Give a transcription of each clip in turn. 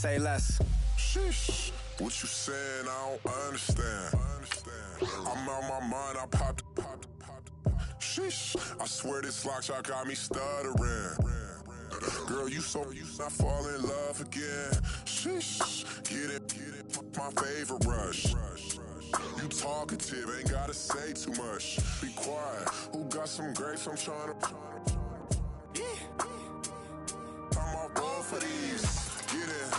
say less. Sheesh, what you saying? I don't understand. I'm out my mind, I popped. Sheesh, I swear this lock shot got me stuttering. Girl, you I fall in love again. Sheesh, get it, my favorite rush. You talkative, ain't gotta say too much. Be quiet, who got some grapes? I'm trying to. I'm all roll for these. Get it,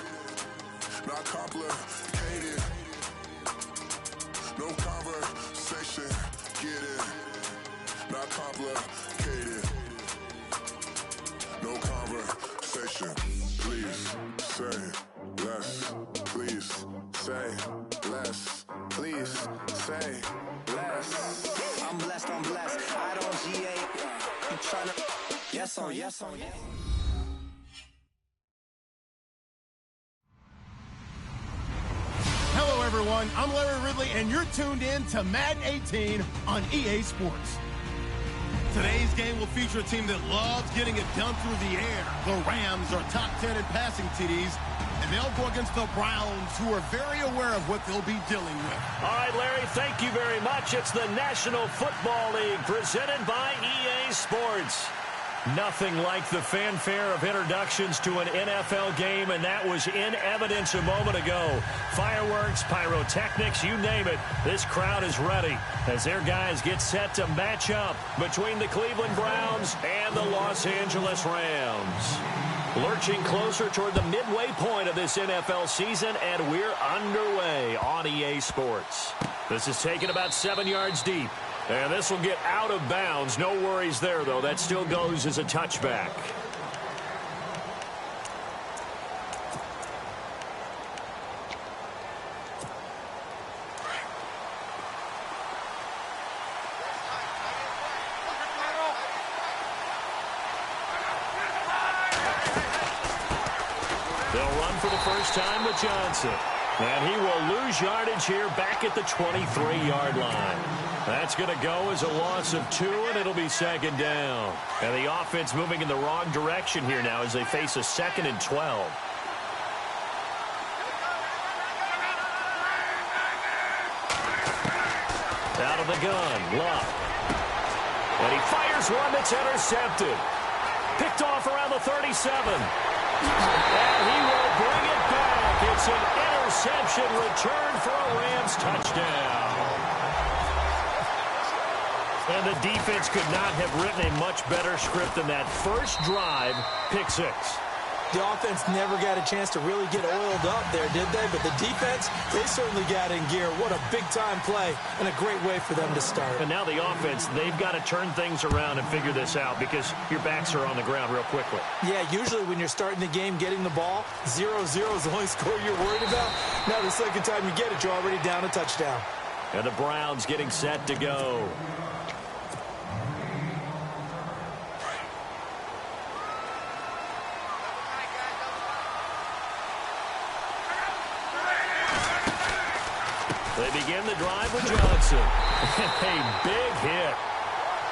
not complicated. No conversation, get it, not complicated. No conversation, please say less. Please say less. Please say less. I'm blessed, I don't GA. You tryna. Yes on, yes on, yes. Hello, everyone. I'm Larry Ridley, and you're tuned in to Madden 18 on EA Sports. Today's game will feature a team that loves getting it done through the air. The Rams are top 10 in passing TDs, and they'll go against the Browns, who are very aware of what they'll be dealing with. All right, Larry, thank you very much. It's the National Football League presented by EA Sports. Nothing like the fanfare of introductions to an NFL game, and that was in evidence a moment ago. Fireworks, pyrotechnics, you name it. This crowd is ready as their guys get set to match up between the Cleveland Browns and the Los Angeles Rams. Lurching closer toward the midway point of this NFL season, and we're underway on EA Sports. This is taken about 7 yards deep. And this will get out of bounds. No worries there, though. That still goes as a touchback. They'll run for the first time with Johnson. And he will lose yardage here back at the 23-yard line. That's going to go as a loss of 2, and it'll be second down. And the offense moving in the wrong direction here now as they face a 2nd and 12. Out of the gun, Love. And he fires one that's intercepted. Picked off around the 37. And he will bring it back. It's an interception return for a Rams touchdown. And the defense could not have written a much better script than that first drive, pick 6. The offense never got a chance to really get oiled up there, did they? But the defense, they certainly got in gear. What a big-time play and a great way for them to start. And now the offense, they've got to turn things around and figure this out because your backs are on the ground real quickly. Yeah, usually when you're starting the game, getting the ball, 0-0 is the only score you're worried about. Now the second time you get it, you're already down a touchdown. And the Browns getting set to go. They begin the drive with Johnson. A big hit.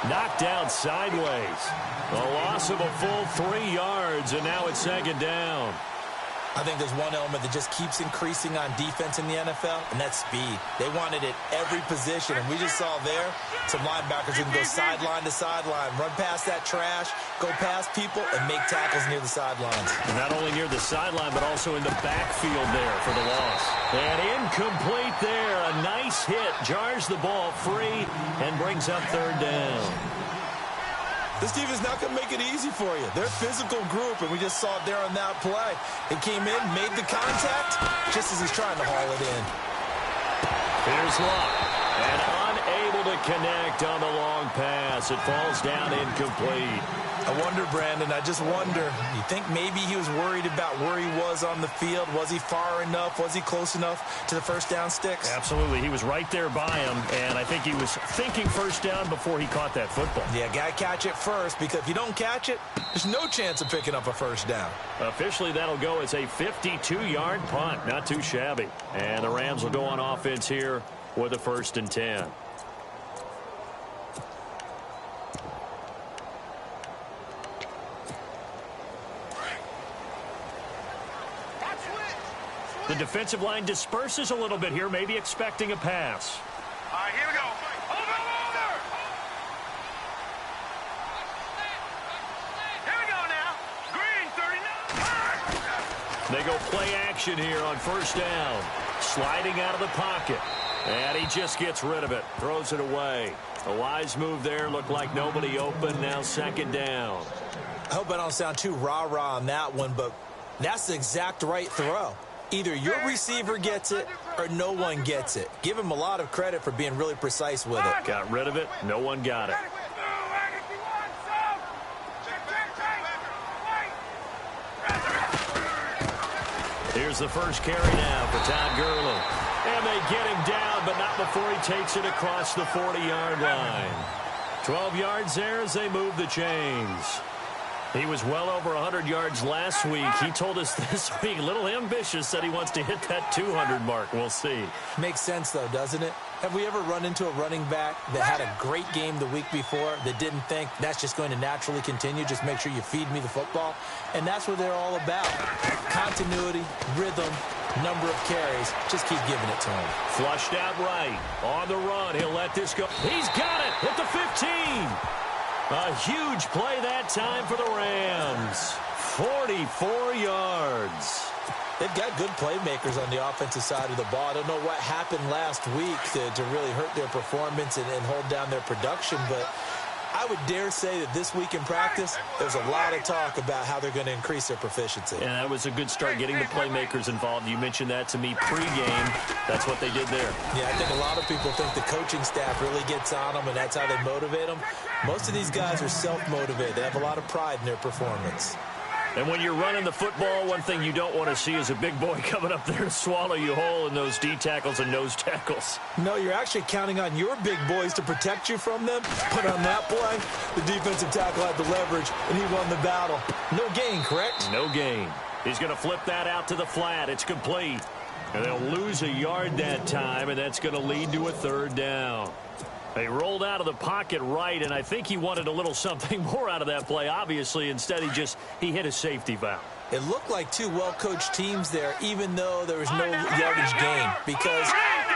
Knocked down sideways. A loss of a full 3 yards, and now it's second down. I think there's one element that just keeps increasing on defense in the NFL, and that's speed. They want it at every position, and we just saw there some linebackers who can go sideline to sideline, run past that trash, go past people, and make tackles near the sidelines. And not only near the sideline, but also in the backfield there for the loss. And incomplete there. A nice hit. Jars the ball free and brings up third down. This team is not going to make it easy for you. They're a physical group, and we just saw it there on that play. It came in, made the contact, just as he's trying to haul it in. Here's Love, and unable to connect on the long pass. It falls down incomplete. I wonder, Brandon, I just wonder, you think maybe he was worried about where he was on the field? Was he far enough? Was he close enough to the first down sticks? Absolutely. He was right there by him, and I think he was thinking first down before he caught that football. Yeah, got to catch it first, because if you don't catch it, there's no chance of picking up a first down. Officially, that'll go as a 52-yard punt. Not too shabby. And the Rams will go on offense here with a 1st and 10. The defensive line disperses a little bit here, maybe expecting a pass. All right, here we go. Over. Here we go now. Green, 39. They go play action here on first down. Sliding out of the pocket. And he just gets rid of it. Throws it away. A wise move there. Looked like nobody open. Now second down. I hope I don't sound too rah-rah on that one, but that's the exact right throw. Either your receiver gets it or no one gets it. Give him a lot of credit for being really precise with it. Got rid of it. No one got it. Here's the first carry now for Todd Gurley. And they get him down, but not before he takes it across the 40-yard line. 12 yards there as they move the chains. He was well over 100 yards last week. He told us this week, a little ambitious, said he wants to hit that 200 mark. We'll see. Makes sense, though, doesn't it? Have we ever run into a running back that had a great game the week before that didn't think that's just going to naturally continue? Just make sure you feed me the football. And that's what they're all about. Continuity, rhythm, number of carries. Just keep giving it to him. Flushed out right. On the run. He'll let this go. He's got it at the 15. A huge play that time for the Rams. 44 yards. They've got good playmakers on the offensive side of the ball. I don't know what happened last week to really hurt their performance and hold down their production, but I would dare say that this week in practice, there's a lot of talk about how they're going to increase their proficiency. And that was a good start, getting the playmakers involved. You mentioned that to me pregame. That's what they did there. Yeah, I think a lot of people think the coaching staff really gets on them, and that's how they motivate them. Most of these guys are self-motivated. They have a lot of pride in their performance. And when you're running the football, one thing you don't want to see is a big boy coming up there to swallow you whole in those D tackles and nose tackles. No, you're actually counting on your big boys to protect you from them. But on that play, the defensive tackle had the leverage, and he won the battle. No gain, correct? No gain. He's going to flip that out to the flat. It's complete. And they'll lose a yard that time, and that's going to lead to a third down. They rolled out of the pocket right, and I think he wanted a little something more out of that play. Obviously, instead, he hit a safety valve. It looked like two well-coached teams there, even though there was no yardage gain. Because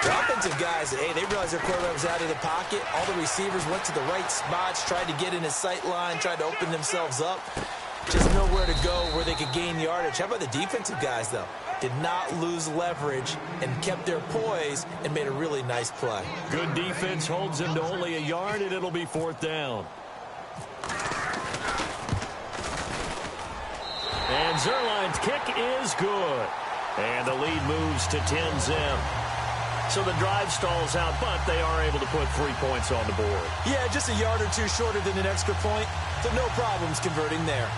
the offensive guys, hey, they realized their quarterback was out of the pocket. All the receivers went to the right spots, tried to get in his sight line, tried to open themselves up. Just nowhere to go where they could gain yardage. How about the defensive guys, though? Did not lose leverage and kept their poise and made a really nice play. Good defense holds him to only a yard, and it'll be fourth down. And Zerline's kick is good. And the lead moves to 10-zip. So the drive stalls out, but they are able to put 3 points on the board. Yeah, just a yard or two shorter than an extra point, so no problems converting there.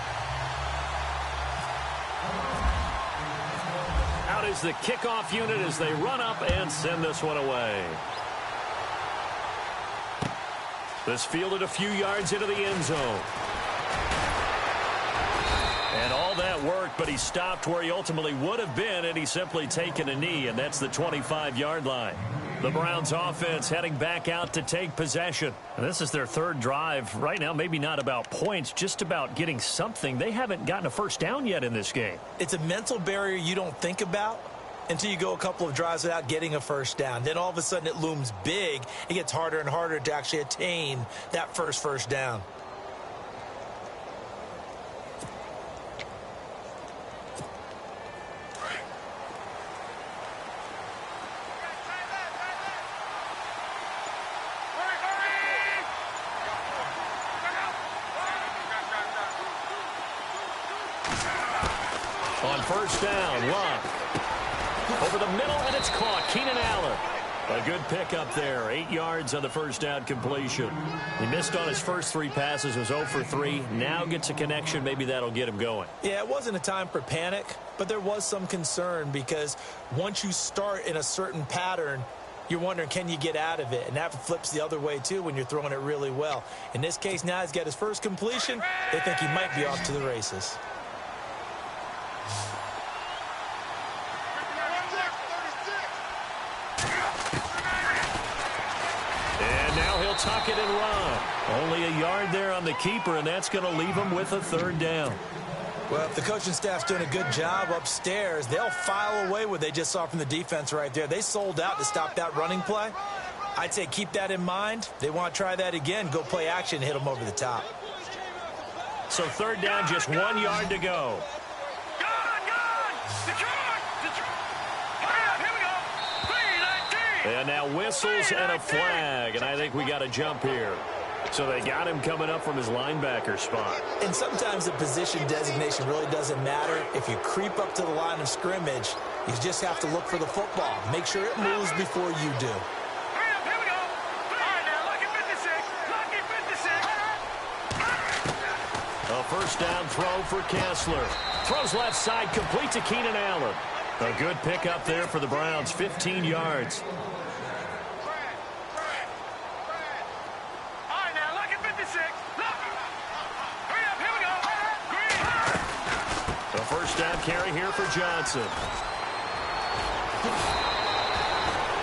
Out is the kickoff unit as they run up and send this one away. This fielded a few yards into the end zone. And all that worked, but he stopped where he ultimately would have been, and he's simply taken a knee, and that's the 25-yard line. The Browns offense heading back out to take possession. And this is their third drive. Right now, maybe not about points, just about getting something. They haven't gotten a first down yet in this game. It's a mental barrier you don't think about until you go a couple of drives without getting a first down. Then all of a sudden it looms big. It gets harder and harder to actually attain that first down. On first down, Luck. Over the middle, and it's caught. Keenan Allen. A good pickup there. 8 yards on the first down completion. He missed on his first 3 passes, was 0 for 3. Now gets a connection. Maybe that'll get him going. Yeah, it wasn't a time for panic, but there was some concern because once you start in a certain pattern, you're wondering, can you get out of it? And that flips the other way, too, when you're throwing it really well. In this case, now he's got his first completion. They think he might be off to the races. Tuck it and run. Only a yard there on the keeper, and that's going to leave him with a third down. Well, if the coaching staff's doing a good job upstairs, they'll file away what they just saw from the defense right there. They sold out to stop that running play. I'd say keep that in mind. They want to try that again. Go play action, hit them over the top. So third down, just 1 yard to go. And now whistles and a flag, and I think we got a jump here. So they got him coming up from his linebacker spot. And sometimes the position designation really doesn't matter. If you creep up to the line of scrimmage, you just have to look for the football. Make sure it moves before you do. A first down throw for Kessler. Throws left side, complete to Keenan Allen. A good pickup there for the Browns, 15 yards. A first down carry here for Johnson.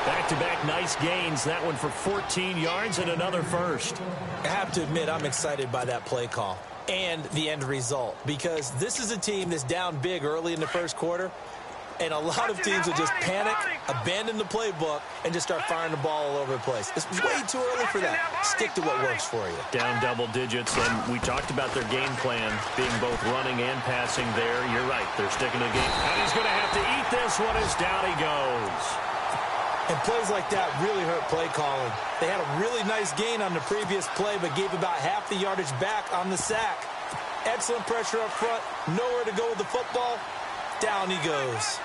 Back-to-back nice gains. That one for 14 yards and another first. I have to admit, I'm excited by that play call and the end result, because this is a team that's down big early in the first quarter, and a lot of teams will just panic, abandon the playbook, and just start firing the ball all over the place. It's way too early for that. Stick to what works for you. Down double digits, and we talked about their game plan being both running and passing there. You're right. They're sticking to the game. And he's going to have to eat this one as down he goes. And plays like that really hurt play calling. They had a really nice gain on the previous play, but gave about half the yardage back on the sack. Excellent pressure up front. Nowhere to go with the football. Down he goes.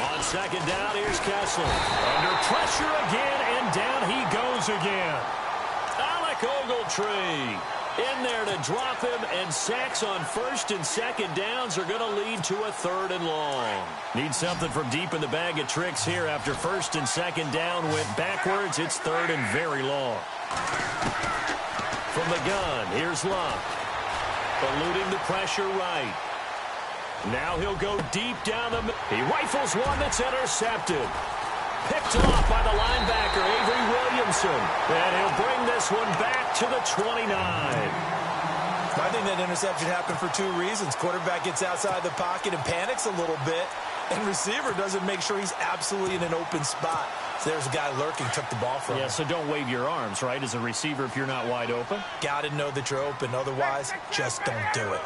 On second down, here's Kessler. Under pressure again, and down he goes again. Alec Ogletree in there to drop him, and sacks on first and second downs are going to lead to a third and long. Need something from deep in the bag of tricks here. After first and second down went backwards, it's third and very long. From the gun, here's Luck. Eluding the pressure right. Now he'll go deep down the middle. He rifles one that's intercepted. Picked off by the linebacker, Avery Williamson. And he'll bring this one back to the 29. I think that interception happened for two reasons. Quarterback gets outside the pocket and panics a little bit. And receiver doesn't make sure he's absolutely in an open spot. So there's a guy lurking, took the ball from him. Yeah, so don't wave your arms, right, as a receiver if you're not wide open. Got to know that you're open. Otherwise, just don't do it.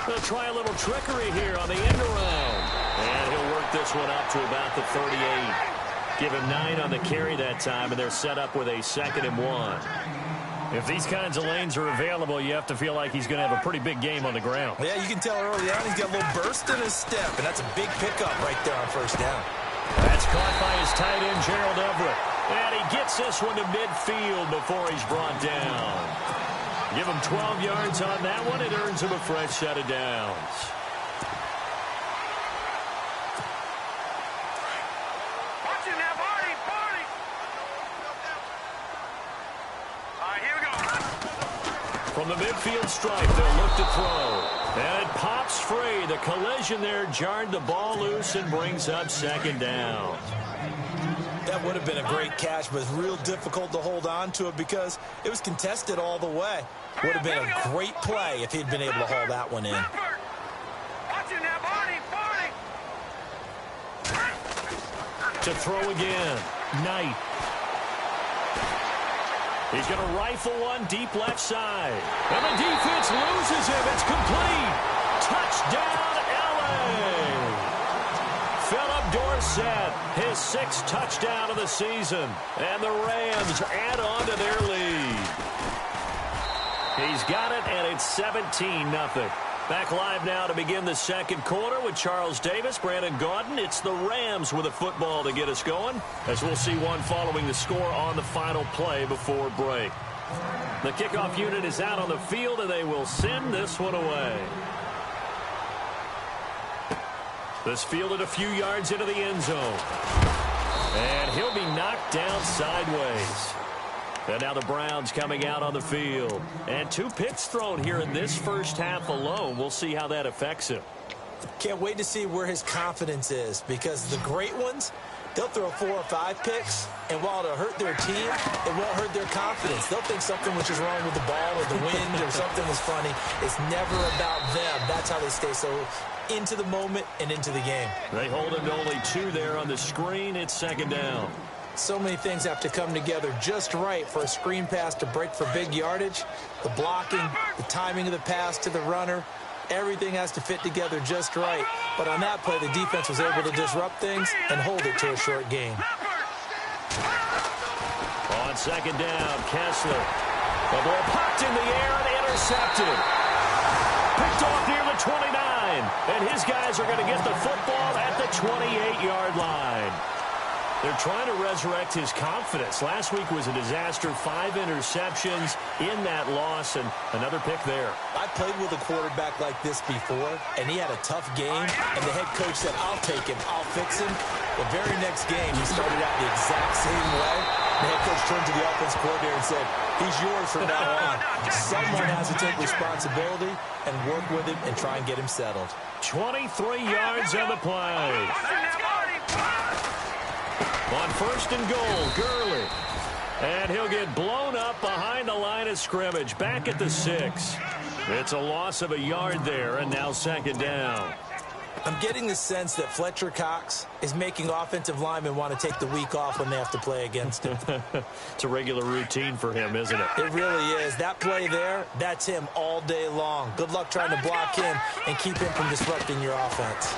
They'll try a little trickery here on the end around. And he'll work this one up to about the 38. Give him 9 on the carry that time, and they're set up with a 2nd and 1. If these kinds of lanes are available, you have to feel like he's going to have a pretty big game on the ground. Yeah, you can tell early on he's got a little burst in his step, and that's a big pickup right there on first down. That's caught by his tight end, Gerald Everett. And he gets this one to midfield before he's brought down. Give him 12 yards on that one. It earns him a fresh set of downs. Watching that body. All right, here we go. From the midfield stripe, they'll look to throw. And it pops free. The collision there jarred the ball loose and brings up 2nd down. That would have been a great catch, but it's real difficult to hold on to it because it was contested all the way. Would have been a great play if he'd been able to haul that one in. Watching that body. To throw again. Knight. He's going to rifle one deep left side. And the defense loses him. It's complete. Touchdown, L.A. Philip Dorsett, his 6th touchdown of the season. And the Rams add on to their lead. He's got it, and it's 17-0. Back live now to begin the second quarter with Charles Davis, Brandon Gaudin. It's the Rams with a football to get us going, as we'll see one following the score on the final play before break. The kickoff unit is out on the field, and they will send this one away. This fielded a few yards into the end zone. And he'll be knocked down sideways. And now the Browns coming out on the field. And 2 picks thrown here in this first half alone. We'll see how that affects him. Can't wait to see where his confidence is, because the great ones, they'll throw 4 or 5 picks, and while it'll hurt their team, it won't hurt their confidence. They'll think something was just wrong with the ball or the wind or something was funny. It's never about them. That's how they stay so into the moment and into the game. They hold him to only 2 there on the screen. It's second down. So many things have to come together just right for a screen pass to break for big yardage. The blocking, the timing of the pass to the runner, everything has to fit together just right. But on that play, the defense was able to disrupt things and hold it to a short gain. On second down, Kessler. The ball popped in the air and intercepted. Picked off near the 29. And his guys are going to get the football at the 28-yard line. They're trying to resurrect his confidence. Last week was a disaster. 5 interceptions in that loss, and another pick there. I played with a quarterback like this before, and he had a tough game, and the head coach said, I'll take him, I'll fix him. The very next game, he started out the exact same way. The head coach turned to the offensive coordinator and said, he's yours from now on. Someone has to take responsibility and work with him and try and get him settled. 23 yards on the play. On first and goal, Gurley. And he'll get blown up behind the line of scrimmage, back at the 6. It's a loss of a yard there, and now second down. I'm getting the sense that Fletcher Cox is making offensive linemen want to take the week off when they have to play against him. It's a regular routine for him, isn't it? It really is. That play there, that's him all day long. Good luck trying to block him and keep him from disrupting your offense.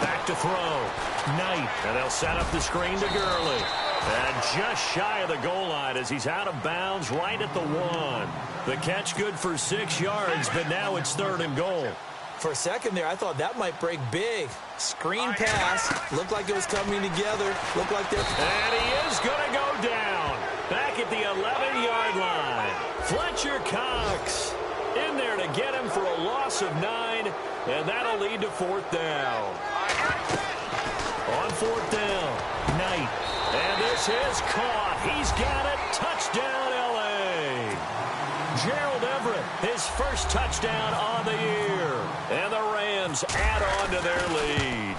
Back to throw. Knight. And they'll set up the screen to Gurley. And just shy of the goal line as he's out of bounds right at the 1. The catch good for 6 yards, but now it's third and goal. For a second there, I thought that might break big. Screen pass. Looked like it was coming together. Looked like they're... And he is going to go down. Back at the 11-yard line. Fletcher Cox in there to get him for a loss of 9. And that'll lead to fourth down. On fourth down, Knight. And this is caught. He's got it. Touchdown, L.A. Gerald Everett, his first touchdown on the year. And the Rams add on to their lead.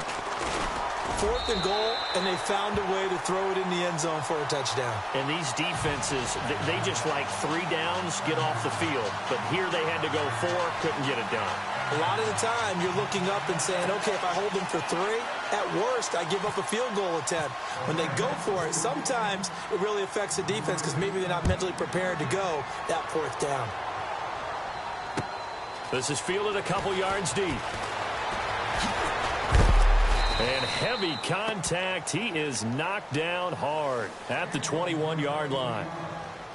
Fourth and goal, and they found a way to throw it in the end zone for a touchdown. And these defenses, they just like 3 downs, get off the field. But here they had to go 4, couldn't get it done. A lot of the time, you're looking up and saying, okay, if I hold them for 3, at worst, I give up a field goal attempt. When they go for it, sometimes it really affects the defense because maybe they're not mentally prepared to go that 4th down. This is fielded a couple yards deep. And heavy contact. He is knocked down hard at the 21-yard line.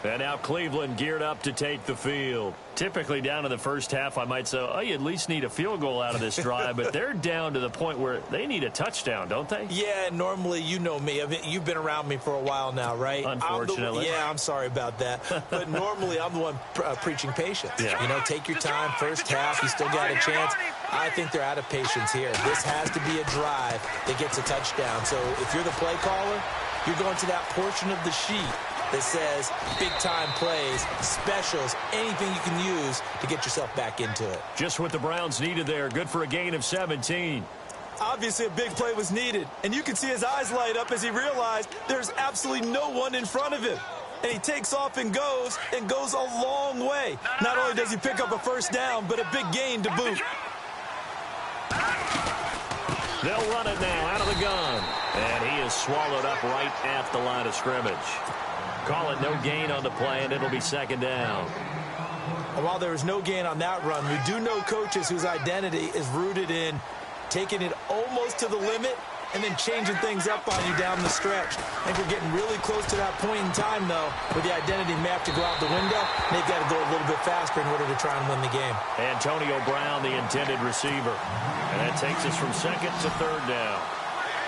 And now Cleveland geared up to take the field. Typically down in the first half, I might say, oh, you at least need a field goal out of this drive. But they're down to the point where they need a touchdown, don't they? Yeah, normally, you know me. I mean, you've been around me for a while now, right? Unfortunately. I'm sorry about that. But normally, I'm the one preaching patience. Yeah. You know, take your time. First half, you still got a chance. I think they're out of patience here. This has to be a drive that gets a touchdown. So if you're the play caller, you're going to that portion of the sheet that says big-time plays, specials, anything you can use to get yourself back into it. Just what the Browns needed there. Good for a gain of 17. Obviously, a big play was needed, and you can see his eyes light up as he realized there's absolutely no one in front of him. And he takes off and goes a long way. Not only does he pick up a first down, but a big gain to boot. They'll run it now out of the gun. And he is swallowed up right at the line of scrimmage. Call it no gain on the play, and it'll be second down. And while there was no gain on that run, we do know coaches whose identity is rooted in taking it almost to the limit and then changing things up on you down the stretch. I think we're getting really close to that point in time, though, where the identity may have to go out the window, and they've got to go a little bit faster in order to try and win the game. Antonio Brown, the intended receiver. And that takes us from second to third down.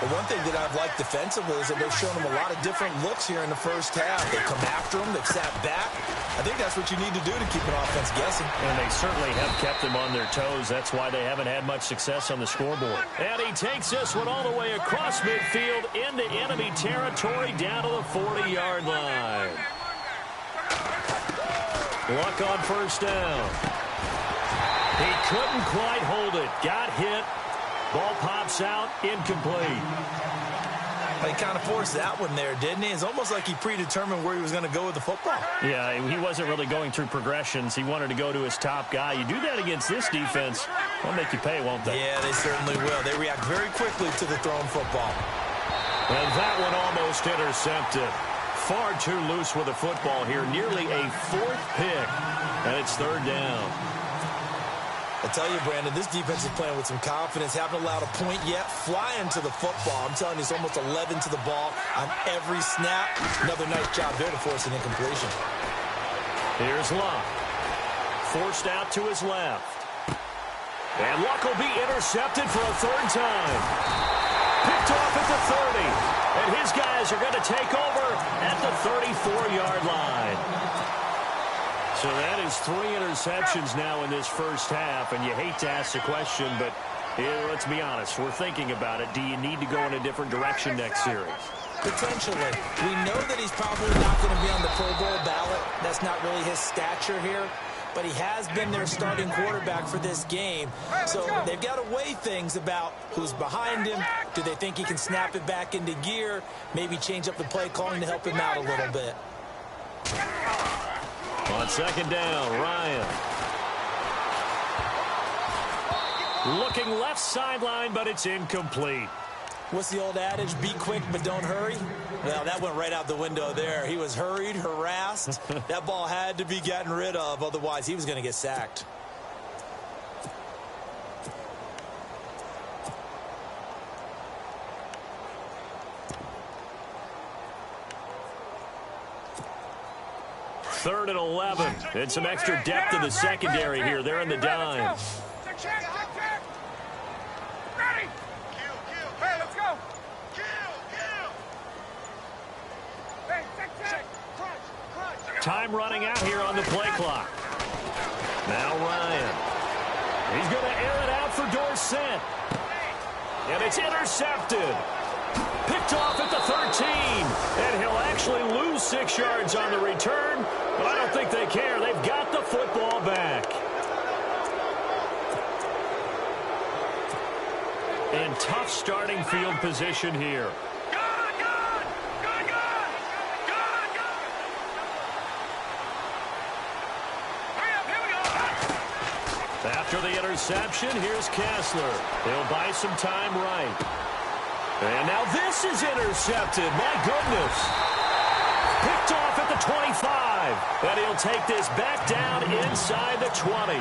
But one thing that I've liked defensively is that they've shown them a lot of different looks here in the first half. They've come after them. They've sat back. I think that's what you need to do to keep an offense guessing. And they certainly have kept them on their toes. That's why they haven't had much success on the scoreboard. And he takes this one all the way across midfield into enemy territory down to the 40-yard line. Luck on first down. He couldn't quite hold it. Got hit. Ball pops out, incomplete. He kind of forced that one there, didn't he? It's almost like he predetermined where he was going to go with the football. Yeah, he wasn't really going through progressions. He wanted to go to his top guy. You do that against this defense, they'll make you pay, won't they? Yeah, they certainly will. They react very quickly to the thrown football. And that one almost intercepted. Far too loose with the football here. Nearly a fourth pick, and it's third down. I tell you, Brandon, this defense is playing with some confidence. Haven't allowed a point yet. Flying to the football. I'm telling you, it's almost 11 to the ball on every snap. Another nice job there to force an incompletion. Here's Luck. Forced out to his left. And Luck will be intercepted for a third time. Picked off at the 30. And his guys are going to take over at the 34-yard line. So that is 3 interceptions now in this first half, and you hate to ask the question, but let's be honest, we're thinking about it. Do you need to go in a different direction next series? Potentially. We know that he's probably not going to be on the Pro Bowl ballot. That's not really his stature here, but he has been their starting quarterback for this game. So they've got to weigh things about who's behind him. Do they think he can snap it back into gear? Maybe change up the play calling to help him out a little bit. On second down, Ryan. Looking left sideline, but it's incomplete. What's the old adage? Be quick, but don't hurry. Well, that went right out the window there. He was hurried, harassed. That ball had to be gotten rid of. Otherwise, he was going to get sacked. Third and 11. And some extra depth in the secondary here. They're in the dime. Ready? Hey, let's go. Time running out here on the play clock. Now Ryan. He's going to air it out for Dorsett. And it's intercepted. Picked off at the 13. And he'll actually lose 6 yards on the return. But I don't think they care. They've got the football back. And tough starting field position here. After the interception, here's Kessler. He'll buy some time right. And now this is intercepted. My goodness. Picked off at the 25. And he'll take this back down inside the 20.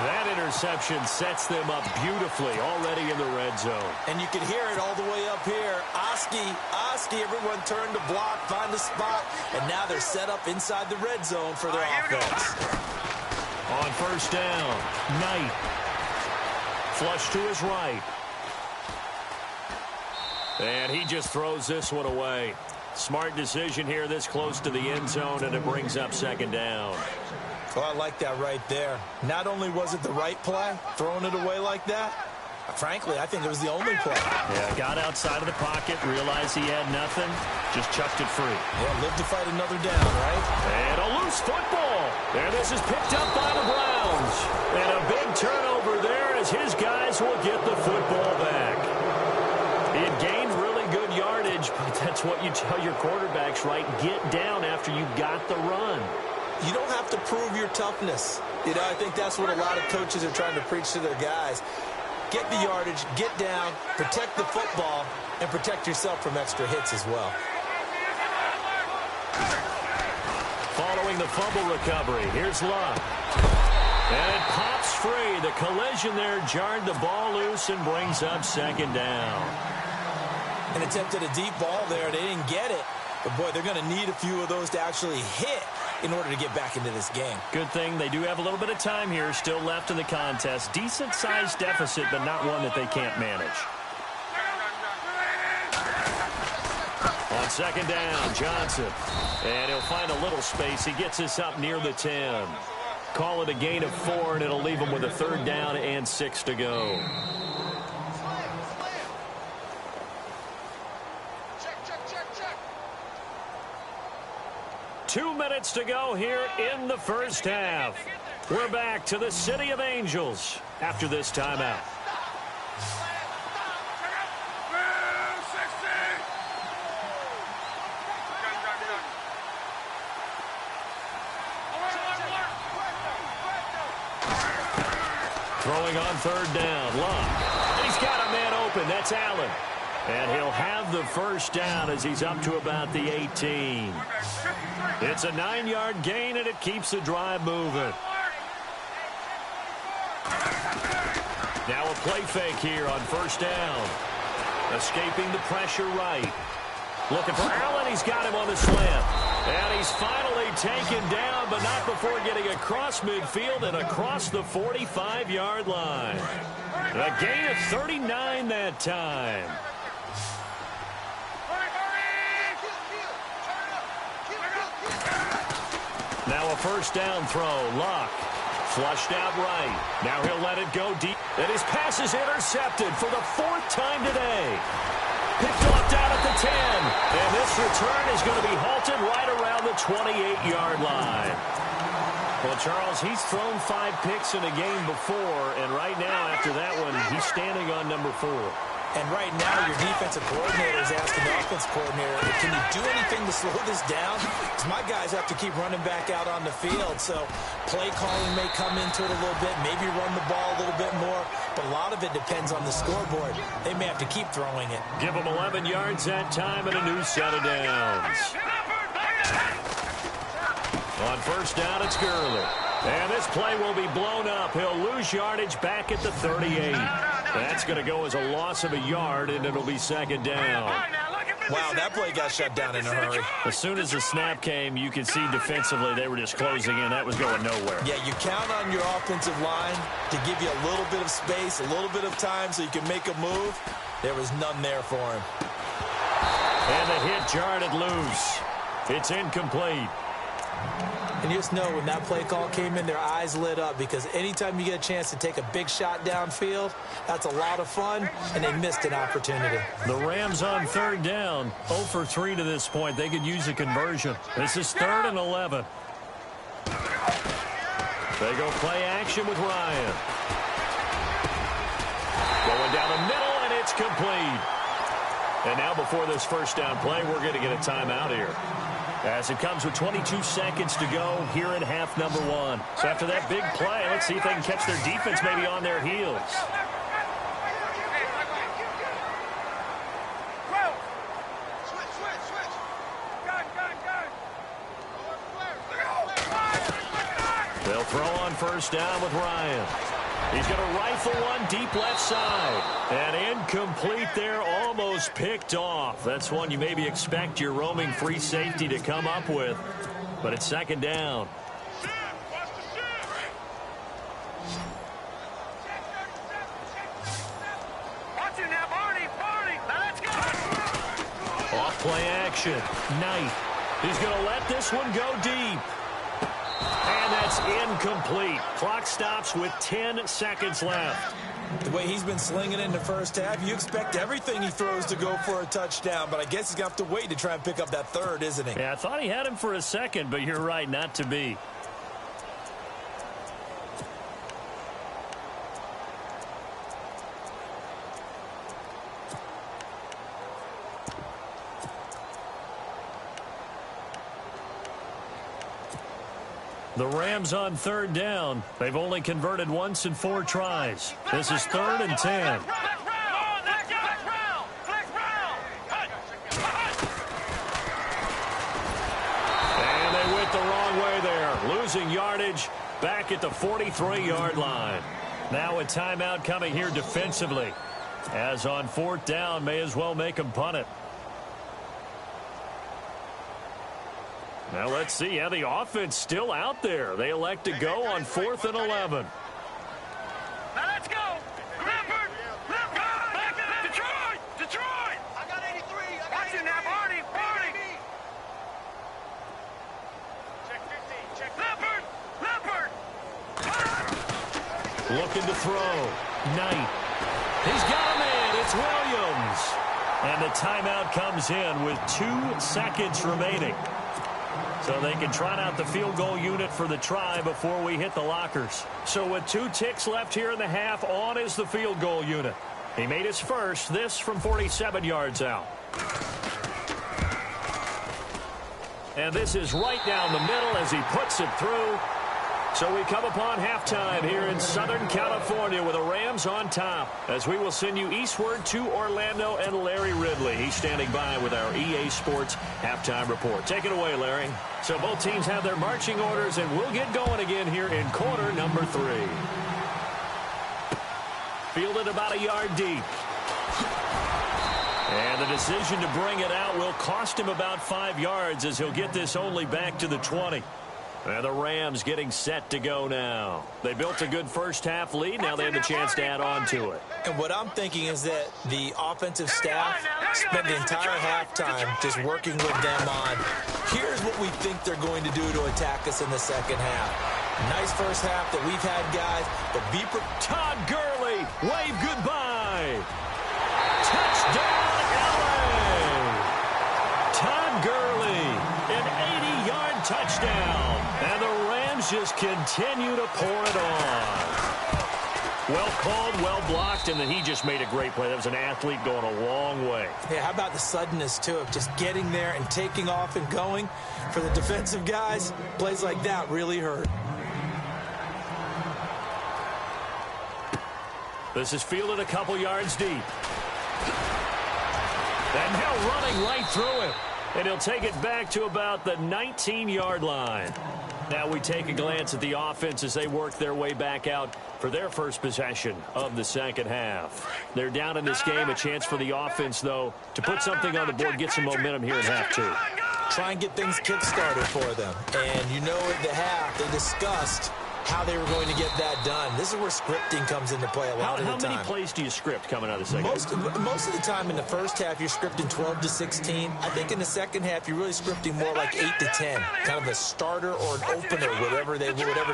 That interception sets them up beautifully already in the red zone. And you can hear it all the way up here. Oski, everyone turned to block, find a spot, and now they're set up inside the red zone for their offense. On first down, Knight. Flush to his right. And he just throws this one away. Smart decision here this close to the end zone, and it brings up second down. Well, I like that right there. Not only was it the right play, throwing it away like that, frankly, I think it was the only play. Yeah, got outside of the pocket, realized he had nothing, just chucked it free. Yeah, live to fight another down, right? And a loose football. And this is picked up by the Browns. And a big turnover there as his guys will get the football back. He had gained really good yardage, but that's what you tell your quarterbacks, right? Get down after you got the run. You don't have to prove your toughness. You know, I think that's what a lot of coaches are trying to preach to their guys. Get the yardage, get down, protect the football, and protect yourself from extra hits as well. Following the fumble recovery, here's Luck. And it pops free. The collision there jarred the ball loose and brings up second down. An attempt at a deep ball there. They didn't get it. But, boy, they're going to need a few of those to actually hit in order to get back into this game. Good thing they do have a little bit of time here still left in the contest. Decent-sized deficit, but not one that they can't manage. On second down, Johnson. And he'll find a little space. He gets us up near the 10. Call it a gain of 4, and it'll leave him with a third down and 6 to go. 2 minutes to go here in the first half. We're back to the City of Angels after this timeout. Throwing on third down. Luck. And he's got a man open. That's Allen. And he'll have the first down as he's up to about the 18. It's a 9-yard gain, and it keeps the drive moving. Now a play fake here on first down. Escaping the pressure right. Looking for Allen. He's got him on the slant. And he's finally taken down, but not before getting across midfield and across the 45-yard line. A gain of 39 that time. Now a first down throw. Luck. Flushed out right. Now he'll let it go deep. And his pass is intercepted for the 4th time today. Picked off down at the 10. And this return is going to be halted right around the 28-yard line. Well, Charles, he's thrown 5 picks in a game before, and right now after that one, he's standing on number 4. And right now, your defensive coordinator is asking the offensive coordinator, can you do anything to slow this down? Because my guys have to keep running back out on the field. So play calling may come into it a little bit, maybe run the ball a little bit more. But a lot of it depends on the scoreboard. They may have to keep throwing it. Give them 11 yards that time and a new set of downs. On first down, it's Gurley. And this play will be blown up. He'll lose yardage back at the 38. That's going to go as a loss of a yard, and it'll be 2nd down. Wow, that play got shut down in a hurry. As soon as the snap came, you could see defensively they were just closing in. That was going nowhere. Yeah, you count on your offensive line to give you a little bit of space, a little bit of time so you can make a move. There was none there for him. And the hit jarred it loose. It's incomplete. And you just know when that play call came in, their eyes lit up, because anytime you get a chance to take a big shot downfield, that's a lot of fun, and they missed an opportunity. The Rams on 3rd down, 0 for 3 to this point. They could use a conversion. This is 3rd and 11. They go play action with Ryan. Going down the middle, and it's complete. And now before this first down play, we're going to get a timeout here, as it comes with 22 seconds to go here in half number 1. So after that big play, let's see if they can catch their defense maybe on their heels. They'll throw on first down with Ryan. He's going to rifle one deep left side. And incomplete there, almost picked off. That's one you maybe expect your roaming free safety to come up with. But it's 2nd down. Off play action. Knight. He's going to let this one go deep. And that's incomplete. Clock stops with 10 seconds left. The way he's been slinging it in the first half, you expect everything he throws to go for a touchdown, but I guess he's going to have to wait to try and pick up that 3rd, isn't he? Yeah, I thought he had him for a second, but you're right, not to be. The Rams on 3rd down. They've only converted once in 4 tries. This is 3rd and 10. And they went the wrong way there, losing yardage back at the 43-yard line. Now a timeout coming here defensively, as on 4th down, may as well make them punt it. Now let's see how the offense still out there. They elect to go on 4th and 11. Now let's go. Leopard. Detroit. I got 83. Watch it now, Barney. Check 15. Check Leopard. Looking to throw. Knight. He's got a man. It's Williams. And the timeout comes in with 2 seconds remaining. So they can trot out the field goal unit for the try before we hit the lockers. So with 2 ticks left here in the half, on is the field goal unit. He made his first, this from 47 yards out. And this is right down the middle as he puts it through. So we come upon halftime here in Southern California with the Rams on top, as we will send you eastward to Orlando and Larry Ridley. He's standing by with our EA Sports halftime report. Take it away, Larry. So both teams have their marching orders, and we'll get going again here in quarter number 3. Fielded about a yard deep. And the decision to bring it out will cost him about 5 yards, as he'll get this only back to the 20. And the Rams getting set to go now. They built a good first-half lead. Now they have the chance to add on to it. And what I'm thinking is that the offensive staff spent the entire halftime just working with them on, here's what we think they're going to do to attack us in the second half. Nice first half that we've had, guys, but Todd Gurley, wave goodbye. Touchdown, LA. Todd Gurley, an 80-yard touchdown. And the Rams just continue to pour it on. Well called, well blocked, and then he just made a great play. That was an athlete going a long way. Yeah, how about the suddenness, too, of just getting there and taking off and going? For the defensive guys, plays like that really hurt. This is fielded a couple yards deep. And now running right through it. And he'll take it back to about the 19-yard line. Now we take a glance at the offense as they work their way back out for their first possession of the second half. They're down in this game. A chance for the offense, though, to put something on the board, get some momentum here in half 2. Try and get things kick-started for them. And you know at the half, they discussed how they were going to get that done. This is where scripting comes into play a lot of the time. How many plays do you script coming out of the second half? Most of the time in the first half, you're scripting 12 to 16. I think in the second half, you're really scripting more like 8 to 10. Kind of a starter or an opener, whatever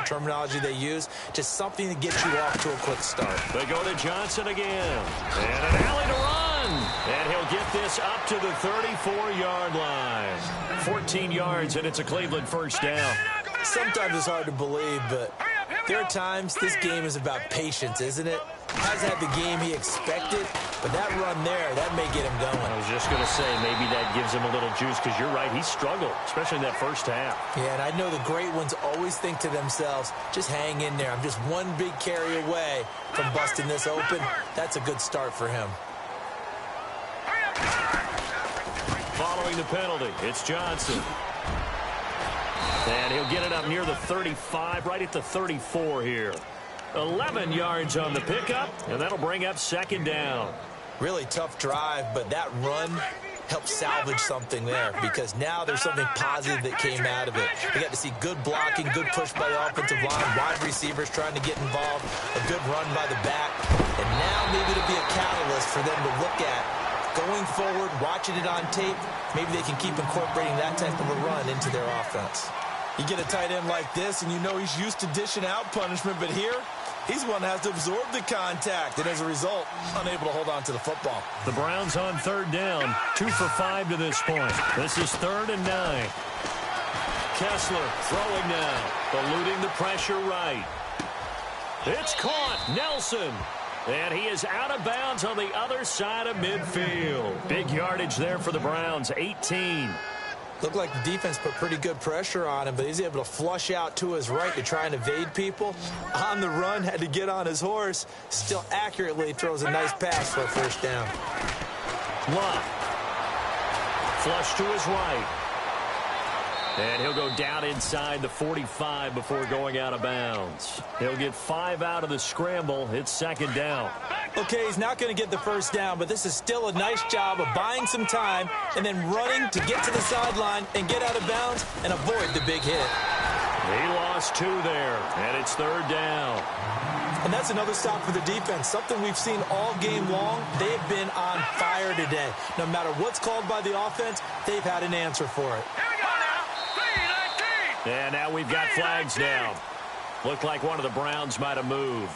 terminology they use. Just something to get you off to a quick start. They go to Johnson again. And an alley to run. And he'll get this up to the 34-yard line. 14 yards, and it's a Cleveland first down. Sometimes it's hard to believe, but there are times this game is about patience, isn't it? Hasn't had the game he expected, but that run there, that may get him going. I was just going to say, maybe that gives him a little juice, because you're right, he struggled, especially in that first half. Yeah, and I know the great ones always think to themselves, just hang in there. I'm just one big carry away from busting this open. That's a good start for him. Following the penalty, it's Johnson. And he'll get it up near the 35, right at the 34 here. 11 yards on the pickup, and that'll bring up second down. Really tough drive, but that run helped salvage something there, because now there's something positive that came out of it. We got to see good blocking, good push by the offensive line, wide receivers trying to get involved, a good run by the back, and now maybe to be a catalyst for them to look at going forward, watching it on tape. Maybe they can keep incorporating that type of a run into their offense. You get a tight end like this, and you know he's used to dishing out punishment, but here, he's the one that has to absorb the contact, and as a result, unable to hold on to the football. The Browns on third down, 2 for 5 to this point. This is 3rd and 9. Kessler throwing now, eluding the pressure right. It's caught, Nelson. And he is out of bounds on the other side of midfield. Big yardage there for the Browns, 18. Looked like the defense put pretty good pressure on him, but he's able to flush out to his right to try and evade people. On the run, had to get on his horse. Still accurately throws a nice pass for a first down. Love. Flush to his right. And he'll go down inside the 45 before going out of bounds. He'll get 5 out of the scramble. It's second down. Okay, he's not going to get the first down, but this is still a nice job of buying some time and then running to get to the sideline and get out of bounds and avoid the big hit. He lost 2 there, and it's 3rd down. And that's another stop for the defense, something we've seen all game long. They have been on fire today. No matter what's called by the offense, they've had an answer for it. And now we've got flags down. Looked like one of the Browns might have moved.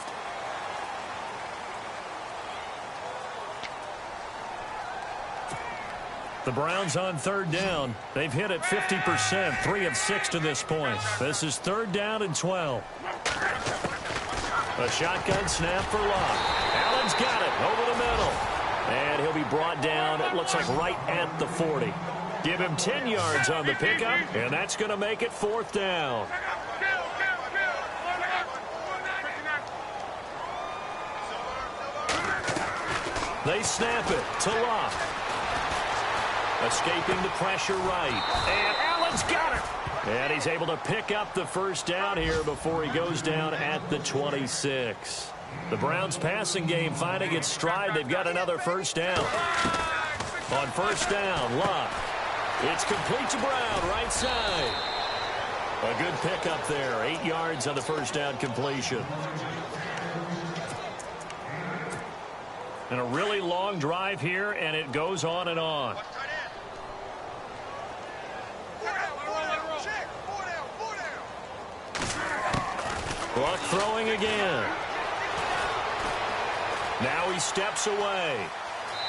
The Browns on third down. They've hit it 50%, 3 of 6 to this point. This is 3rd down and 12. A shotgun snap for Love. Allen's got it over the middle. And he'll be brought down, it looks like right at the 40. Give him 10 yards on the pickup, and that's going to make it 4th down. They snap it to Luck. Escaping the pressure right. And Allen's got it. And he's able to pick up the first down here before he goes down at the 26. The Browns passing game finding its stride. They've got another first down. On first down, Luck. It's complete to Brown, right side. A good pickup there. 8 yards on the first down completion. And a really long drive here, and it goes on and on. Luck throwing again. Now he steps away.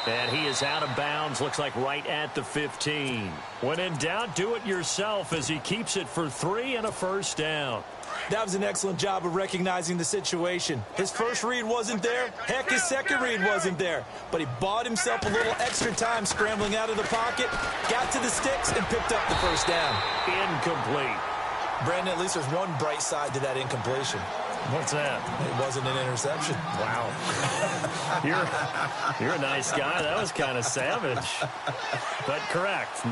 And he is out of bounds, looks like right at the 15. When in doubt, do it yourself as he keeps it for 3 and a first down. That was an excellent job of recognizing the situation. His first read wasn't there. Heck, his second read wasn't there. But he bought himself a little extra time scrambling out of the pocket, got to the sticks, and picked up the first down. Incomplete. Brandon, at least there's one bright side to that incompletion. What's that? It wasn't an interception. Wow. You're a nice guy. That was kind of savage. But correct.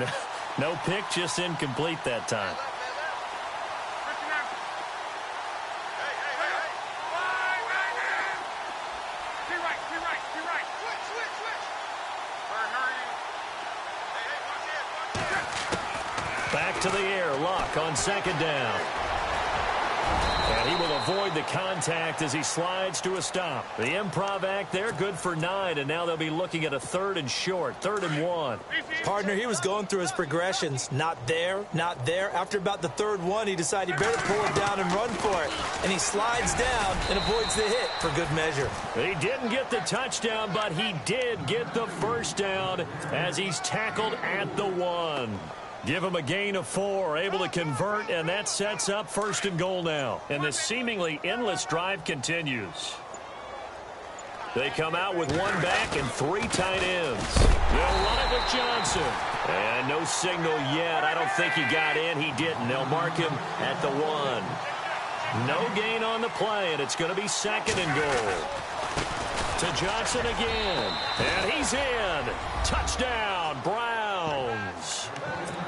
No pick, just incomplete that time. Back to the air, Luck on second down. And he will avoid the contact as he slides to a stop. The improv act there, good for 9, and now they'll be looking at a 3rd and short, 3rd and 1. Partner, he was going through his progressions. Not there, not there. After about the 3rd one, he decided he better pull it down and run for it. And he slides down and avoids the hit for good measure. He didn't get the touchdown, but he did get the first down as he's tackled at the 1. Give him a gain of 4, able to convert, and that sets up 1st and goal now. And this seemingly endless drive continues. They come out with 1 back and 3 tight ends. They'll run it with Johnson. And no signal yet. I don't think he got in. He didn't. They'll mark him at the 1. No gain on the play, and it's going to be 2nd and goal. To Johnson again. And he's in. Touchdown, Browns.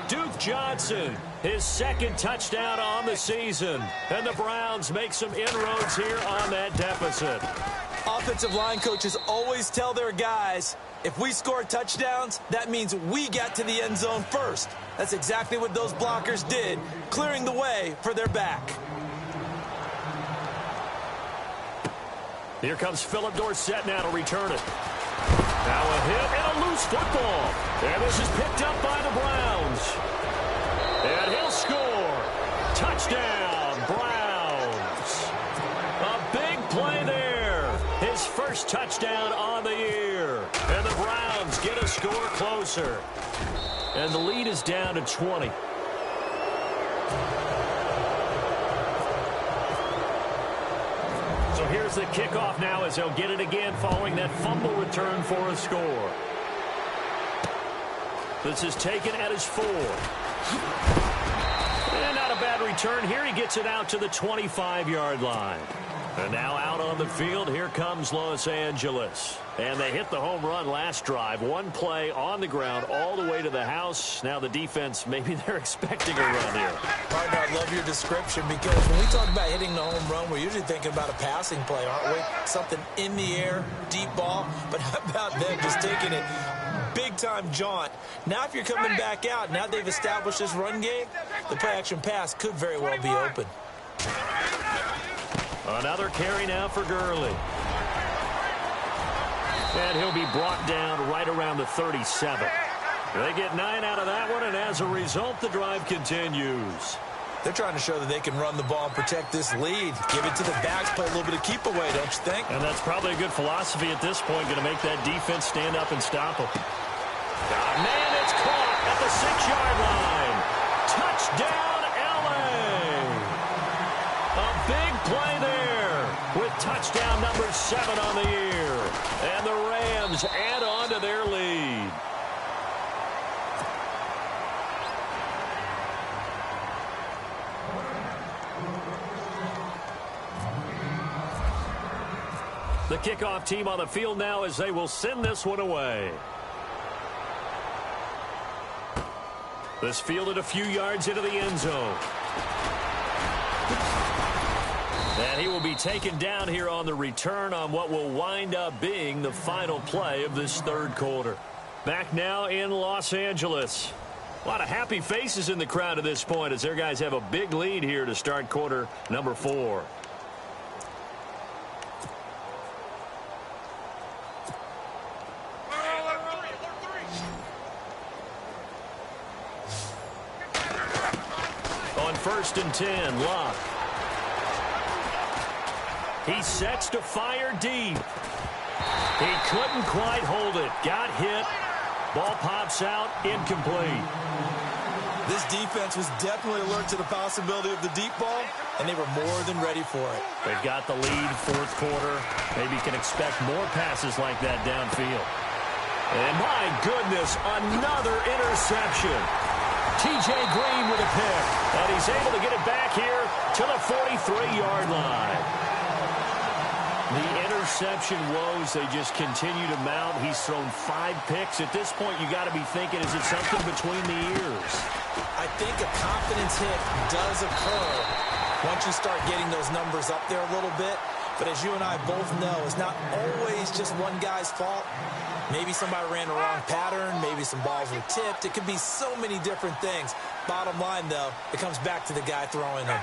Duke Johnson, his 2nd touchdown on the season. And the Browns make some inroads here on that deficit. Offensive line coaches always tell their guys, if we score touchdowns, that means we got to the end zone first. That's exactly what those blockers did, clearing the way for their back. Here comes Philip Dorsett now to return it. Now a hit and a loose football. And this is picked up by the Browns. And he'll score. Touchdown, Browns. A big play there. His first touchdown on the year. And the Browns get a score closer. And the lead is down to 20. So here's the kickoff now as they'll get it again following that fumble return for a score. This is taken at his 4. And not a bad return here. He gets it out to the 25-yard line. And now out on the field, here comes Los Angeles. And they hit the home run last drive. 1 play on the ground all the way to the house. Now the defense, maybe they're expecting a run here. Partner, I love your description because when we talk about hitting the home run, we're usually thinking about a passing play, aren't we? Something in the air, deep ball. But how about them just taking it big-time jaunt? Now if you're coming back out, now they've established this run game, the play-action pass could very well be open. Another carry now for Gurley. And he'll be brought down right around the 37. They get 9 out of that one, and as a result, the drive continues. They're trying to show that they can run the ball and protect this lead. Give it to the backs, play a little bit of keep away, don't you think? And that's probably a good philosophy at this point, going to make that defense stand up and stop them. Man, it's caught at the 6-yard line. Touchdown, L.A. A big play there with touchdown number 7 on the year. And the Rams add on to their lead. The kickoff team on the field now as they will send this one away. This fielded a few yards into the end zone. And he will be taken down here on the return on what will wind up being the final play of this third quarter. Back now in Los Angeles. A lot of happy faces in the crowd at this point as their guys have a big lead here to start quarter number 4. On 1st and 10, Locke. He sets to fire deep. He couldn't quite hold it. Got hit. Ball pops out. Incomplete. This defense was definitely alert to the possibility of the deep ball, and they were more than ready for it. They've got the lead, fourth quarter. Maybe can expect more passes like that downfield. And my goodness, another interception. T.J. Green with a pick. And he's able to get it back here to the 43-yard line. The interception woes, they just continue to mount. He's thrown 5 picks. At this point, you got to be thinking, is it something between the ears? I think a confidence hit does occur once you start getting those numbers up there a little bit. But as you and I both know, it's not always just one guy's fault. Maybe somebody ran the wrong pattern. Maybe some balls were tipped. It could be so many different things. Bottom line, though, it comes back to the guy throwing them.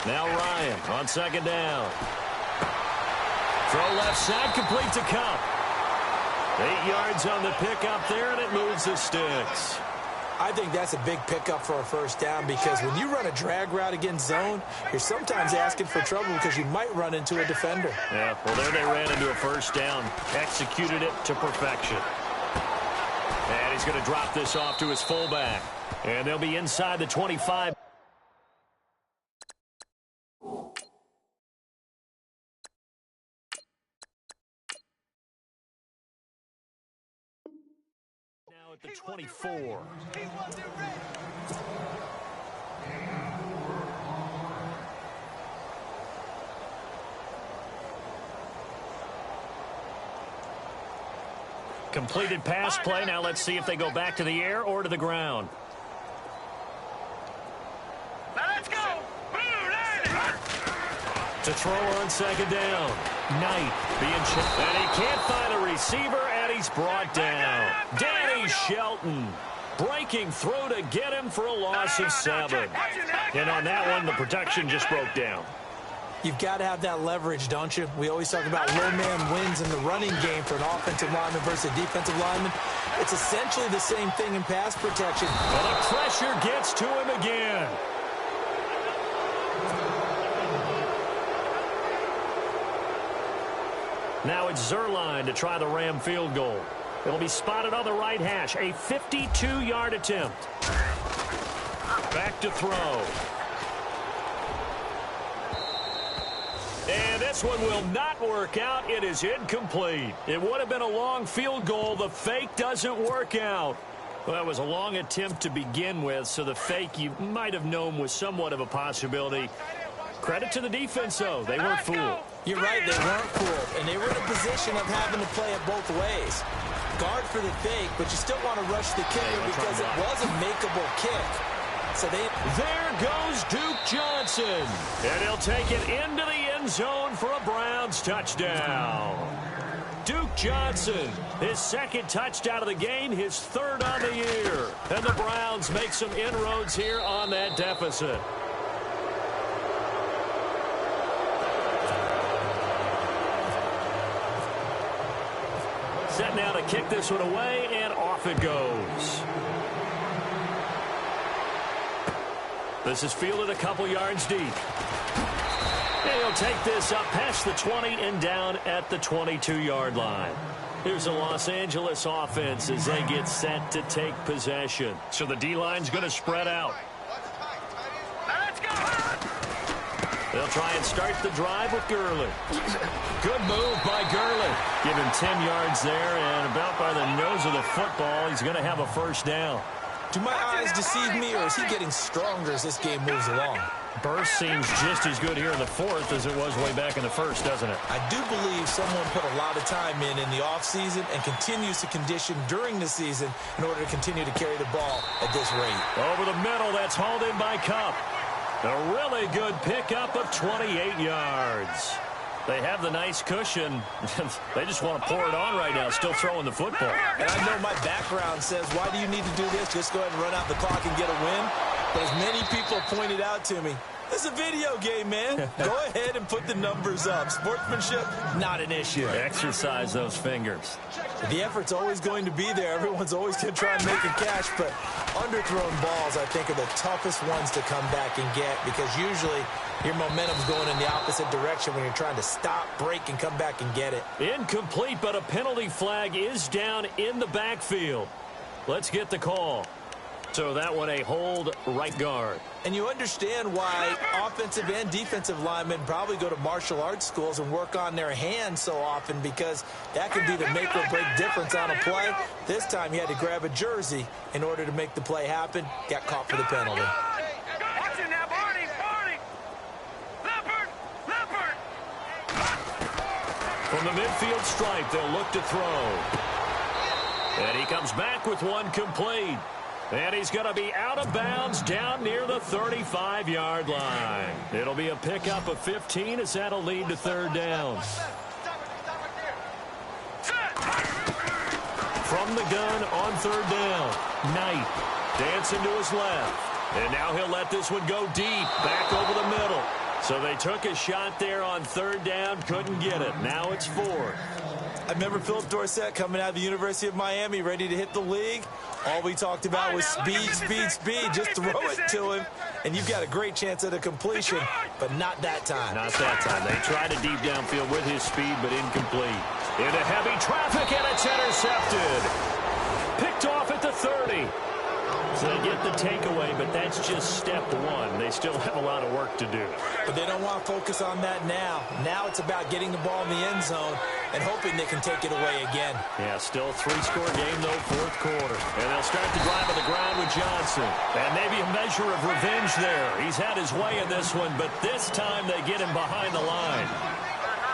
Now Ryan on 2nd down. Throw left side, complete to Cup. 8 yards on the pickup there, and it moves the sticks. I think that's a big pickup for a first down because when you run a drag route against zone, you're sometimes asking for trouble because you might run into a defender. Yeah, well, there they ran into a first down. Executed it to perfection. And he's going to drop this off to his fullback. And they'll be inside the 25. Now at the 24. Completed pass play. Now let's see if they go back to the air or to the ground. Now let's go. To throw on 2nd down. Knight being checked. And he can't find a receiver, and he's brought down. Danny Shelton breaking through to get him for a loss of 7. And on that one, the protection just broke down. You've got to have that leverage, don't you? We always talk about low man wins in the running game for an offensive lineman versus a defensive lineman. It's essentially the same thing in pass protection. Well, the pressure gets to him again. Now it's Zerline to try the Ram field goal. It'll be spotted on the right hash. A 52-yard attempt. Back to throw. And this one will not work out. It is incomplete. It would have been a long field goal. The fake doesn't work out. Well, it was a long attempt to begin with, so the fake you might have known was somewhat of a possibility. Credit to the defense, though. They weren't fooled. You're right, they weren't fooled, and they were in a position of having to play it both ways. Guard for the fake, but you still want to rush the kicker because it was a makeable kick. So there goes Duke Johnson, and he'll take it into the end zone for a Browns touchdown. Duke Johnson, his 2nd touchdown of the game, his 3rd on the year. And the Browns make some inroads here on that deficit. Set now to kick this one away, and off it goes. This is fielded a couple yards deep. And he'll take this up past the 20 and down at the 22-yard line. Here's a Los Angeles offense as they get set to take possession. So the D-line's going to spread out. Let's go. They'll try and start the drive with Gurley. Good move by Gurley. Give him 10 yards there, and about by the nose of the football, he's going to have a first down. Do my eyes deceive me, or is he getting stronger as this game moves along? Burst seems just as good here in the fourth as it was way back in the first, doesn't it? I do believe someone put a lot of time in the offseason and continues to condition during the season in order to continue to carry the ball at this rate. Over the middle, that's hauled in by Cup. A really good pickup of 28 yards. They have the nice cushion. They just want to pour it on right now, still throwing the football. And I know my background says, why do you need to do this? Just go ahead and run out the clock and get a win. But as many people pointed out to me, this is a video game, man. Go ahead and put the numbers up. Sportsmanship, not an issue. Exercise those fingers. The effort's always going to be there. Everyone's always going to try and make a catch, but underthrown balls, I think, are the toughest ones to come back and get because usually your momentum's going in the opposite direction when you're trying to stop, break, and come back and get it. Incomplete, but a penalty flag is down in the backfield. Let's get the call. So that one a hold right guard. And you understand why offensive and defensive linemen probably go to martial arts schools and work on their hands so often because that could be the make or break difference on a play. This time he had to grab a jersey in order to make the play happen. Got caught for the penalty. From the midfield stripe, they'll look to throw. And he comes back with one complete. And he's going to be out of bounds down near the 35-yard line. It'll be a pickup of 15 as that'll lead to third down. From the gun on third down, Knight dancing to his left. And now he'll let this one go deep, back over the middle. So they took a shot there on third down, couldn't get it. Now it's fourth. I remember Philip Dorsett coming out of the University of Miami, ready to hit the league. All we talked about was speed, speed, speed. Just throw it to him, and you've got a great chance at a completion, but not that time. Not that time. They tried a deep downfield with his speed, but incomplete. Into heavy traffic, and it's intercepted. Picked off at the 30. So they get the takeaway, but that's just step one. They still have a lot of work to do. But they don't want to focus on that now. Now it's about getting the ball in the end zone and hoping they can take it away again. Yeah, still three-score game, though, fourth quarter. And they'll start the drive on the ground with Johnson. And maybe a measure of revenge there. He's had his way in this one, but this time they get him behind the line.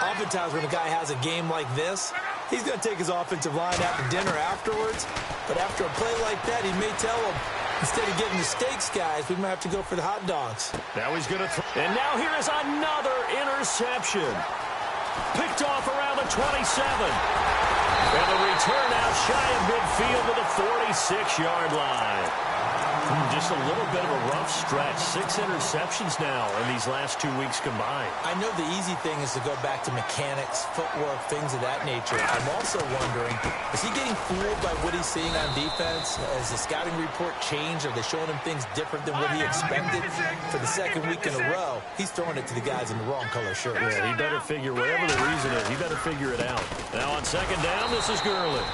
Oftentimes when a guy has a game like this, he's going to take his offensive line out to dinner afterwards. But after a play like that, he may tell them, instead of getting the steaks, guys, we might have to go for the hot dogs. Now he's going to throw. And now here is another interception. Picked off around the 27. And the return out shy of midfield to the 46-yard line. Just a little bit of a rough stretch. 6 interceptions now in these last 2 weeks combined. I know the easy thing is to go back to mechanics, footwork, things of that nature. I'm also wondering, is he getting fooled by what he's seeing on defense? Has the scouting report changed? Are they showing him things different than what he expected? For the second week in a row, he's throwing it to the guys in the wrong color shirts. Yeah, he better figure, whatever the reason is, he better figure it out. Now on second down, this is Gurley.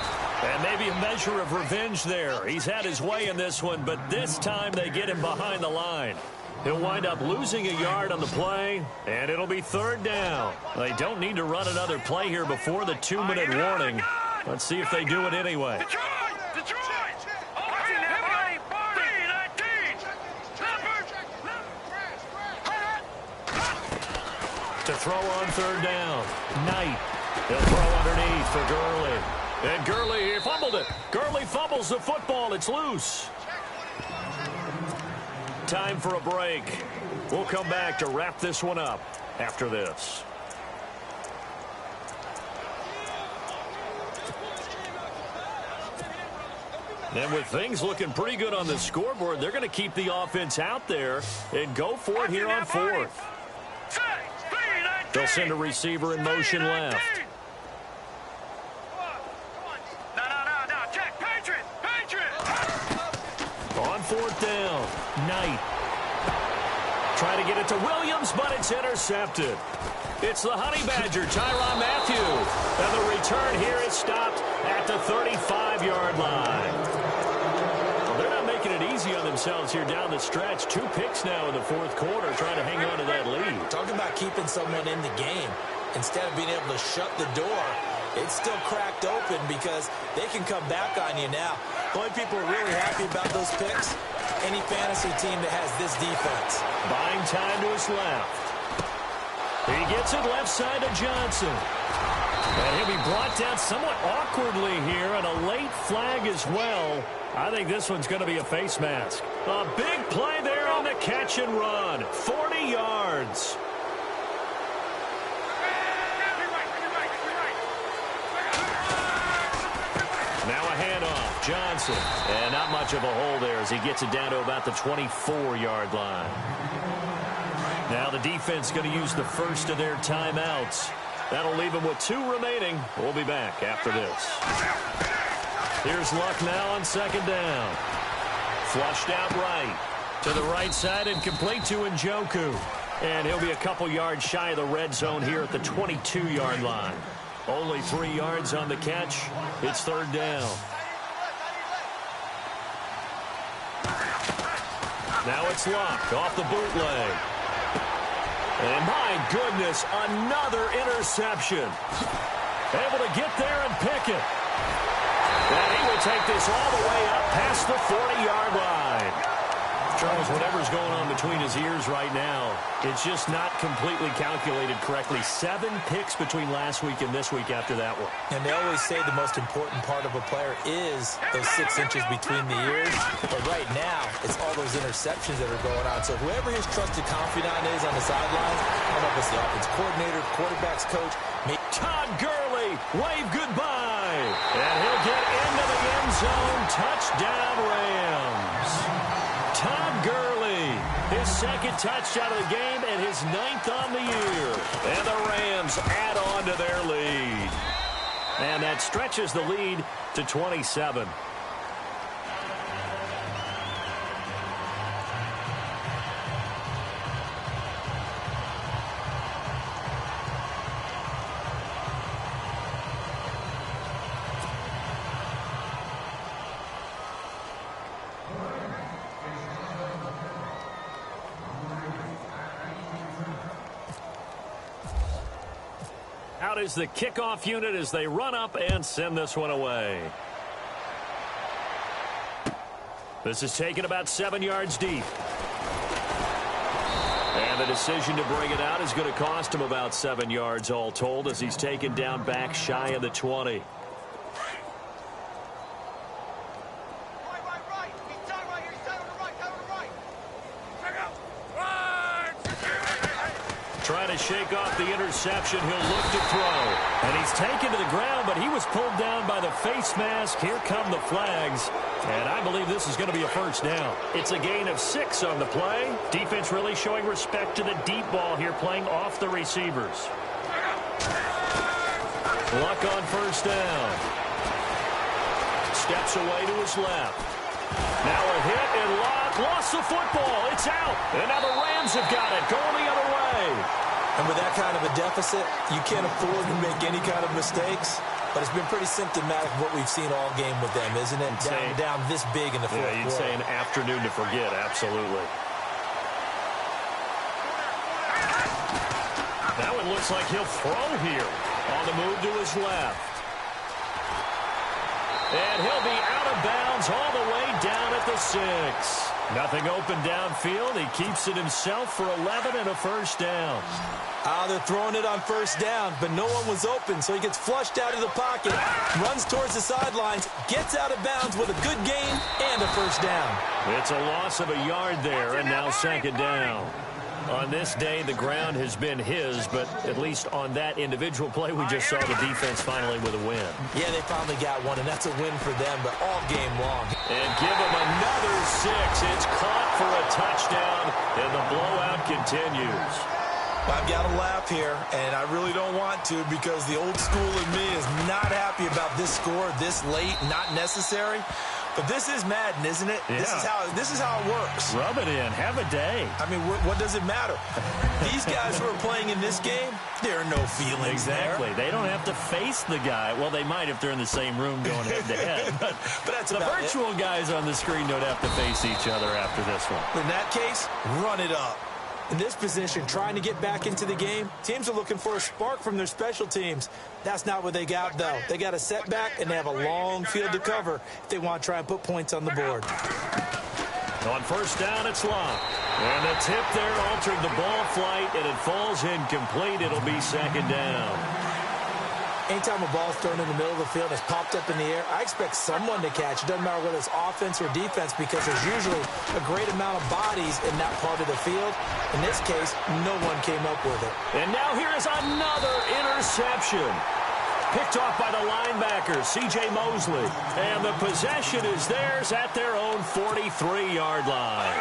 And maybe a measure of revenge there. He's had his way in this one, but this time they get him behind the line. He'll wind up losing a yard on the play, and it'll be third down. They don't need to run another play here before the 2-minute warning. Let's see if they do it anyway. To throw on third down, Knight. He'll throw underneath for Gurley. And Gurley, he fumbled it. Gurley fumbles the football. It's loose. Time for a break. We'll come back to wrap this one up after this. And with things looking pretty good on the scoreboard, they're going to keep the offense out there and go for it here on fourth. They'll send a receiver in motion left. On fourth down, Knight. Trying to get it to Williams, but it's intercepted. It's the Honey Badger, Tyrann Mathieu. And the return here is stopped at the 35-yard line. Well, they're not making it easy on themselves here down the stretch. 2 picks now in the fourth quarter, trying to hang on to that lead. Talking about keeping someone in the game. Instead of being able to shut the door, it's still cracked open because they can come back on you now. The only people who are really happy about those picks, any any fantasy team that has this defense. Buying time to his left. He gets it left side to Johnson. And he'll be brought down somewhat awkwardly here, and a late flag as well. I think this one's going to be a face mask. A big play there on the catch and run. 40 yards. Now a handoff. Johnson. And not much of a hole there as he gets it down to about the 24-yard line. Now the defense going to use the first of their timeouts. That'll leave him with 2 remaining. We'll be back after this. Here's Luck now on second down. Flushed out right. To the right side and complete to Njoku. And he'll be a couple yards shy of the red zone here at the 22-yard line. Only 3 yards on the catch. It's third down. Now it's Luck off the bootleg. And my goodness, another interception. Able to get there and pick it. And he will take this all the way up past the 40-yard line. Charles, whatever's going on between his ears right now, it's just not completely calculated correctly. 7 picks between last week and this week after that one. And they always say the most important part of a player is those 6 inches between the ears. But right now, it's all those interceptions that are going on. So whoever his trusted confidant is on the sidelines, I don't know if it's the offense coordinator, quarterback's coach. Todd Gurley, wave goodbye. And he'll get into the end zone. Touchdown, Rams. Todd Gurley, his second touchdown of the game and his 9th on the year. And the Rams add on to their lead. And that stretches the lead to 27. Out is the kickoff unit as they run up and send this one away. This is taken about 7 yards deep. And the decision to bring it out is going to cost him about 7 yards all told as he's taken down back shy of the 20. Trying to shake off the interception. He'll look to throw. And he's taken to the ground, but he was pulled down by the face mask. Here come the flags. And I believe this is going to be a first down. It's a gain of 6 on the play. Defense really showing respect to the deep ball here, playing off the receivers. Luck on first down. Steps away to his left. Now a hit, and Luck lost the football. It's out. And now the Rams have got it, going the other way. And with that kind of a deficit, you can't afford to make any kind of mistakes. But it's been pretty symptomatic of what we've seen all game with them, isn't it? Down this big in the fourth quarter. You'd say an afternoon to forget, absolutely. Now it looks like he'll throw here. On the move to his left. And he'll be out of bounds all the way down at the 6. Nothing open downfield. He keeps it himself for 11 and a first down. They're throwing it on first down, but no one was open, so he gets flushed out of the pocket, runs towards the sidelines, gets out of bounds with a good gain and a first down. It's a loss of a yard there, and now second down. On this day, the ground has been his, but at least on that individual play, we just saw the defense finally with a win. Yeah, they finally got one, and that's a win for them, but all game long. And give them another 6. It's caught for a touchdown, and the blowout continues. I've got to laugh here, and I really don't want to because the old school in me is not happy about this score this late, not necessary. But this is Madden, isn't it? Yeah. This is how it works. Rub it in. Have a day. I mean, what does it matter? These guys who are playing in this game, there are no feelings exactly. there. They don't have to face the guy. Well, they might if they're in the same room going head-to-head. But that's the virtual guys on the screen don't have to face each other after this one. In that case, run it up. In this position, trying to get back into the game, teams are looking for a spark from their special teams. That's not what they got, though. They got a setback, and they have a long field to cover if they want to try and put points on the board. On first down, it's Locke. And the tip there altered the ball flight, and it falls incomplete. It'll be second down. Anytime a ball's thrown in the middle of the field and it's popped up in the air, I expect someone to catch. It doesn't matter whether it's offense or defense because there's usually a great amount of bodies in that part of the field. In this case, no one came up with it. And now here is another interception. Picked off by the linebacker, C.J. Mosley. And the possession is theirs at their own 43-yard line.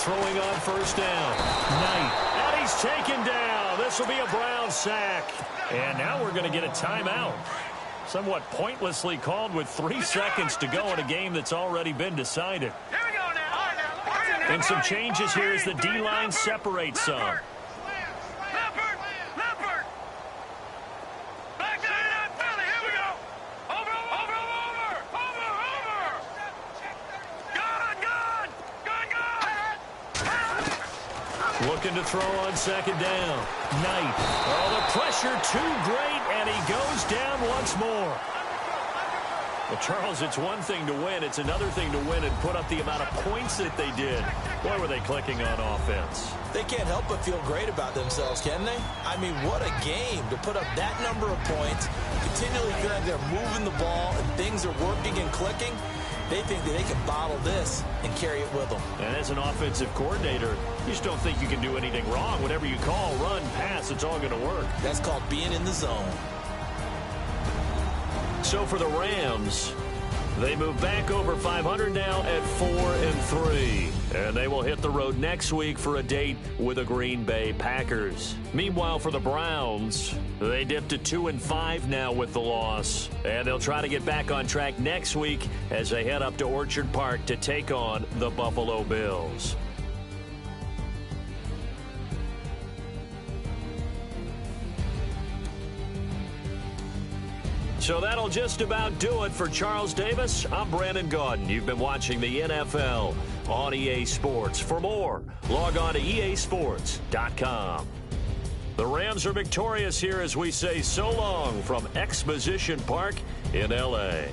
Throwing on first down. Knight. And he's taken down. This will be a Brown sack. And now we're going to get a timeout. Somewhat pointlessly called with 3 seconds to go in a game that's already been decided. And some changes here as the D-line separates some. Looking to throw on second down. Knight. Oh, the pressure too great, and he goes down once more. Well, Charles, it's one thing to win. It's another thing to win and put up the amount of points that they did. Boy, were they clicking on offense. They can't help but feel great about themselves, can they? I mean, what a game to put up that number of points, continually feel like they're moving the ball and things are working and clicking. They think that they can bottle this and carry it with them. And as an offensive coordinator, you just don't think you can do anything wrong. Whatever you call, run, pass, it's all going to work. That's called being in the zone. So for the Rams, they move back over 500 now at 4-3. And they will hit the road next week for a date with the Green Bay Packers. Meanwhile, for the Browns, they dipped to 2-5 now with the loss. And they'll try to get back on track next week as they head up to Orchard Park to take on the Buffalo Bills. So that'll just about do it for Charles Davis. I'm Brandon Gaudin. You've been watching the NFL on EA Sports. For more, log on to easports.com. The Rams are victorious here as we say so long from Exposition Park in L.A.